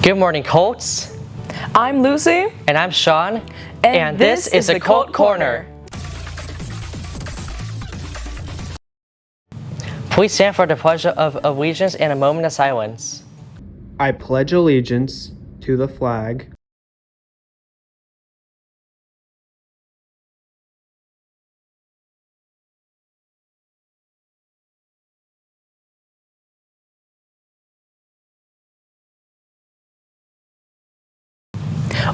Good morning, Colts. I'm Lucy. And I'm Sean. And this is the Colt Corner. Please stand for the Pledge of Allegiance and a moment of silence. I pledge allegiance to the flag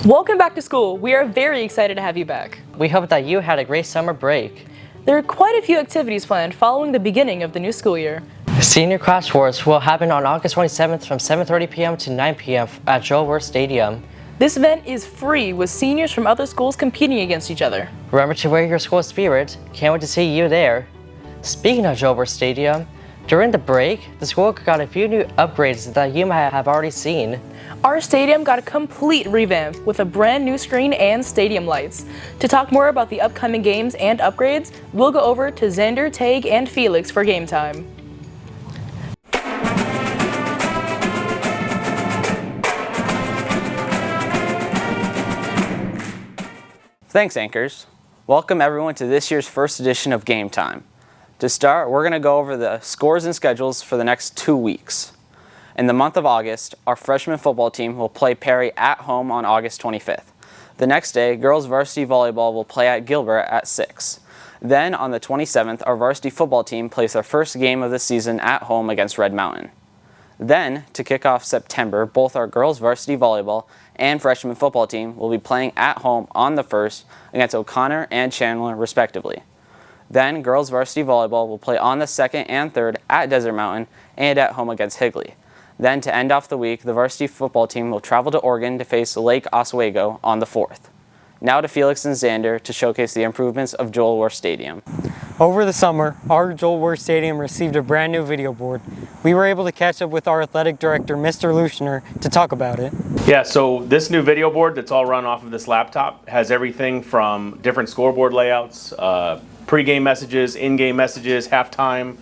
Welcome back to school. We are very excited to have you back. We hope that you had a great summer break. There are quite a few activities planned following the beginning of the new school year. Senior Class Wars will happen on August 27th from 7:30 p.m. to 9 p.m. at Joel Worth Stadium. This event is free with seniors from other schools competing against each other. Remember to wear your school spirit. Can't wait to see you there. Speaking of Joel Worth Stadium, during the break, the school got a few new upgrades that you might have already seen. Our stadium got a complete revamp with a brand new screen and stadium lights. To talk more about the upcoming games and upgrades, we'll go over to Xander, Tag, and Felix for game time. Thanks, Anchors. Welcome everyone to this year's first edition of Game Time. To start, we're going to go over the scores and schedules for the next 2 weeks. In the month of August, our freshman football team will play Perry at home on August 25th. The next day, girls varsity volleyball will play at Gilbert at 6. Then, on the 27th, our varsity football team plays their first game of the season at home against Red Mountain. Then, to kick off September, both our girls varsity volleyball and freshman football team will be playing at home on the 1st against O'Connor and Chandler, respectively. Then, girls varsity volleyball will play on the 2nd and 3rd at Desert Mountain and at home against Higley. Then, to end off the week, the varsity football team will travel to Oregon to face Lake Oswego on the 4th. Now to Felix and Xander to showcase the improvements of Joel Worth Stadium. Over the summer, our Joel Worth Stadium received a brand new video board. We were able to catch up with our athletic director, Mr. Luschner, to talk about it. Yeah, so this new video board that's all run off of this laptop has everything from different scoreboard layouts, pre-game messages, in-game messages, halftime,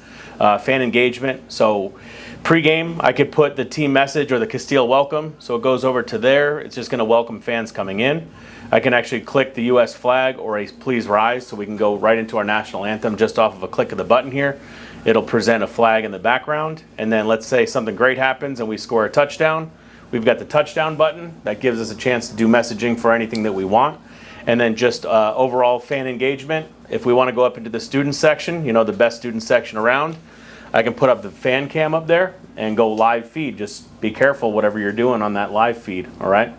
fan engagement. So pre-game, I could put the team message or the Casteel welcome, so it goes over to there. It's just going to welcome fans coming in. I can actually click the U.S. flag or a please rise, so we can go right into our national anthem just off of a click of the button here. It'll present a flag in the background, and then let's say something great happens and we score a touchdown. We've got the touchdown button that gives us a chance to do messaging for anything that we want. And then just overall fan engagement. If we want to go up into the student section, you know, the best student section around, I can put up the fan cam up there and go live feed. Just be careful whatever you're doing on that live feed, all right?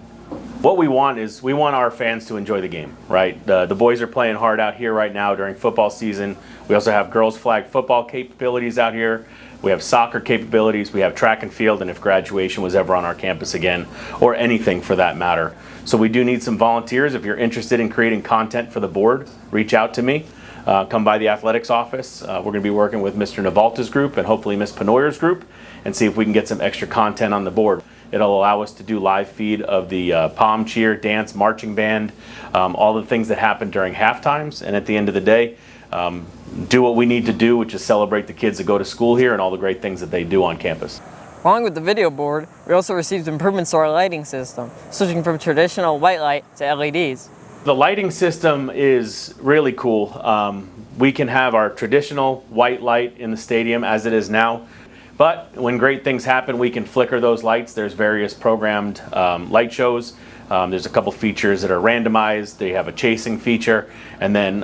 What we want is we want our fans to enjoy the game, right? The boys are playing hard out here right now during football season. We also have girls flag football capabilities out here. We have soccer capabilities. We have track and field, and if graduation was ever on our campus again, or anything for that matter. So we do need some volunteers. If you're interested in creating content for the board, reach out to me. Come by the athletics office. We're going to be working with Mr. Navalta's group and hopefully Ms. Penoyer's group and see if we can get some extra content on the board. It'll allow us to do live feed of the pom cheer, dance, marching band, all the things that happen during half times. And at the end of the day, do what we need to do, which is celebrate the kids that go to school here and all the great things that they do on campus. Along with the video board, we also received improvements to our lighting system, switching from traditional white light to LEDs. The lighting system is really cool. We can have our traditional white light in the stadium as it is now, but when great things happen, we can flicker those lights. There's various programmed light shows. There's a couple features that are randomized. They have a chasing feature, and then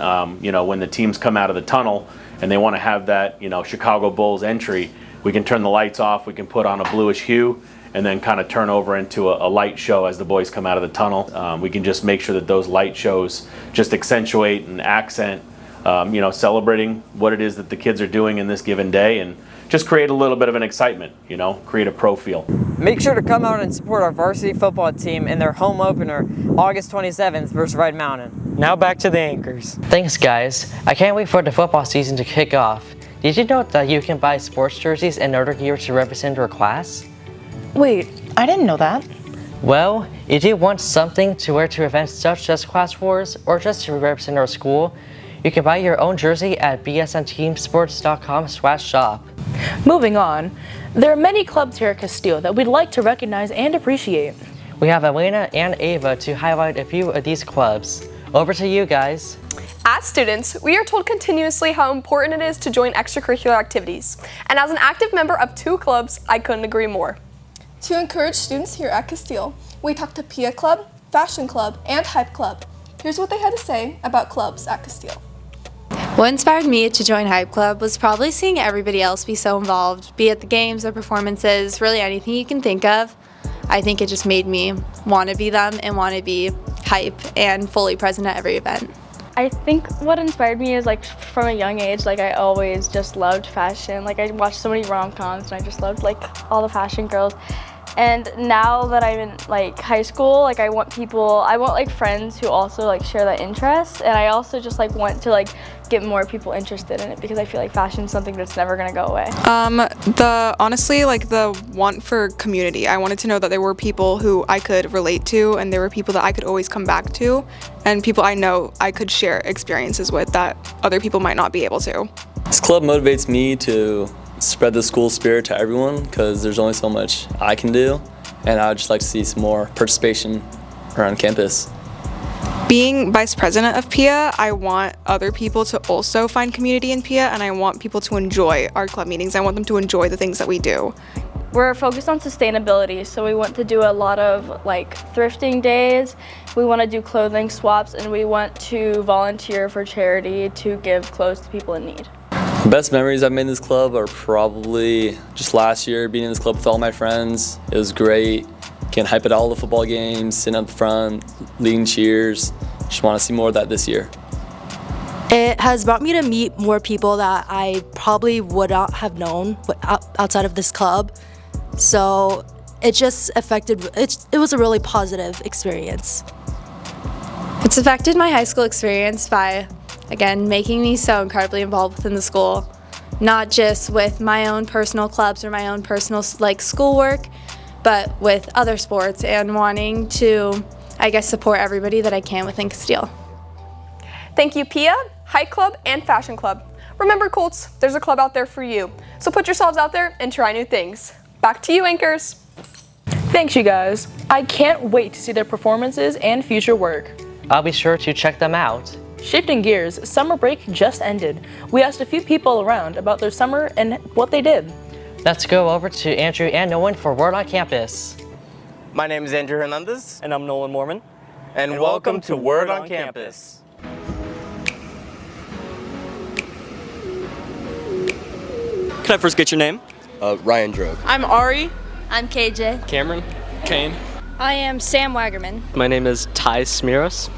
you know, when the teams come out of the tunnel and they want to have that, you know, Chicago Bulls entry, we can turn the lights off. We can put on a bluish hue and then kind of turn over into a light show as the boys come out of the tunnel. We can just make sure that those light shows just accentuate and accent, you know, celebrating what it is that the kids are doing in this given day and just create a little bit of an excitement, you know, create a pro feel. Make sure to come out and support our varsity football team in their home opener, August 27th versus Red Mountain. Now back to the Anchors. Thanks, guys. I can't wait for the football season to kick off. Did you know that you can buy sports jerseys and other gear to represent your class? Wait, I didn't know that. Well, if you want something to wear to events such as Class Wars or just to represent our school, you can buy your own jersey at bsnteamsports.com/shop. Moving on, there are many clubs here at Casteel that we'd like to recognize and appreciate. We have Elena and Ava to highlight a few of these clubs. Over to you guys. As students, we are told continuously how important it is to join extracurricular activities. And as an active member of 2 clubs, I couldn't agree more. To encourage students here at Casteel, we talked to PIA Club, Fashion Club, and Hype Club. Here's what they had to say about clubs at Casteel. What inspired me to join Hype Club was probably seeing everybody else be so involved, be it the games or performances, really anything you can think of. I think it just made me want to be them and want to be hype and fully present at every event. I think what inspired me is like from a young age, like I always just loved fashion. Like I watched so many rom-coms and I just loved like all the fashion girls. And now that I'm in like high school, like I want like friends who also like share that interest, and I also just like want to like get more people interested in it because I feel like fashion is something that's never gonna go away. Honestly, like the want for community. I wanted to know that there were people who I could relate to, and there were people that I could always come back to, and people I know I could share experiences with that other people might not be able to. This club motivates me to spread the school spirit to everyone because there's only so much I can do, and I would just like to see some more participation around campus. Being vice president of PIA, I want other people to also find community in PIA, and I want people to enjoy our club meetings. I want them to enjoy the things that we do. We're focused on sustainability, so we want to do a lot of like thrifting days, we want to do clothing swaps, and we want to volunteer for charity to give clothes to people in need. The best memories I've made in this club are probably just last year, being in this club with all my friends. It was great. Can hype at all the football games, sitting up front, leading cheers. Just want to see more of that this year. It has brought me to meet more people that I probably would not have known outside of this club. So it just it was a really positive experience. It's affected my high school experience by, again, making me so incredibly involved within the school, not just with my own personal clubs or my own personal like schoolwork, but with other sports and wanting to, I guess, support everybody that I can within Casteel. Thank you, PIA, Hype Club, and Fashion Club. Remember, Colts, there's a club out there for you. So put yourselves out there and try new things. Back to you, anchors. Thanks, you guys. I can't wait to see their performances and future work. I'll be sure to check them out. Shifting gears, summer break just ended. We asked a few people around about their summer and what they did. Let's go over to Andrew and Nolan for Word on Campus. My name is Andrew Hernandez. And I'm Nolan Mormon. And welcome to Word on Campus. Can I first get your name? Ryan Drogue. I'm Ari. I'm KJ. Cameron. Kane. I am Sam Wagerman. My name is Ty Smiros.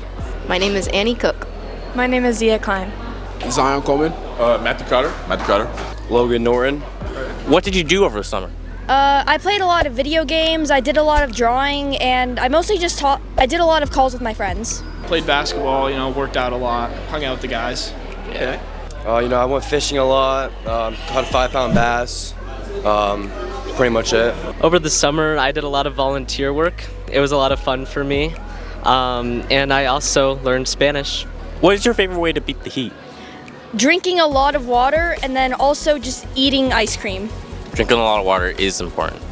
My name is Annie Cook. My name is Zia Klein. Zion Coleman. Matthew Carter. Logan Norton. What did you do over the summer? I played a lot of video games, I did a lot of drawing, and I mostly just I did a lot of calls with my friends. Played basketball, worked out a lot, hung out with the guys. Yeah. I went fishing a lot, caught a 5-pound bass, pretty much it. Over the summer, I did a lot of volunteer work. It was a lot of fun for me, and I also learned Spanish. What is your favorite way to beat the heat? Drinking a lot of water, and then also just eating ice cream. Drinking a lot of water is important.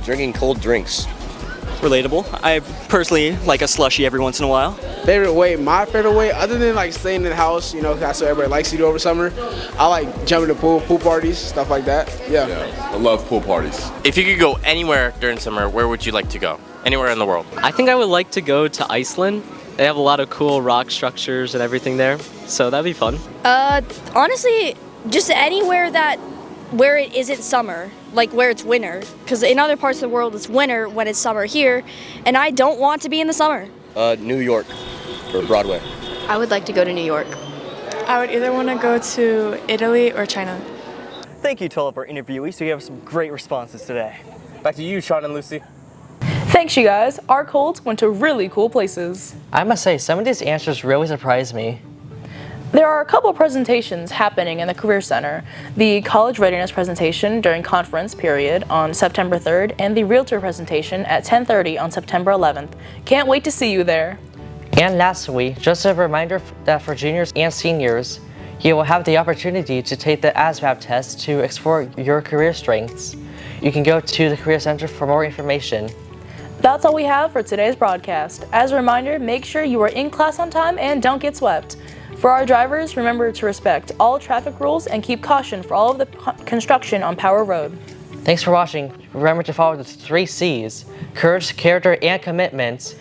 Drinking cold drinks. Relatable. I personally like a slushie every once in a while. My favorite way, other than staying in the house, that's what everybody likes to do over summer. I like jumping the pool parties, stuff like that. Yeah, I love pool parties. If you could go anywhere during summer, where would you like to go? Anywhere in the world? I think I would like to go to Iceland. They have a lot of cool rock structures and everything there, so that'd be fun. Honestly, just anywhere where it isn't summer, like where it's winter, because in other parts of the world it's winter when it's summer here, and I don't want to be in the summer. New York, or Broadway. I would like to go to New York. I would either want to go to Italy or China. Thank you to all of our interviewees who gave us some great responses today. Back to you, Sean and Lucy. Thanks, you guys. Our Colts went to really cool places. I must say, some of these answers really surprised me. There are a couple presentations happening in the Career Center. The College Readiness presentation during conference period on September 3rd and the Realtor presentation at 10:30 on September 11th. Can't wait to see you there. And lastly, just a reminder that for juniors and seniors, You will have the opportunity to take the ASVAB test to explore your career strengths. You can go to the Career Center for more information. That's all we have for today's broadcast. As a reminder, make sure you are in class on time and don't get swept. For our drivers, remember to respect all traffic rules and keep caution for all of the construction on Power Road. Thanks for watching. Remember to follow the 3 C's: courage, character, and commitment.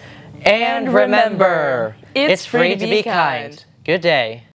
And remember, it's free to be kind. Good day.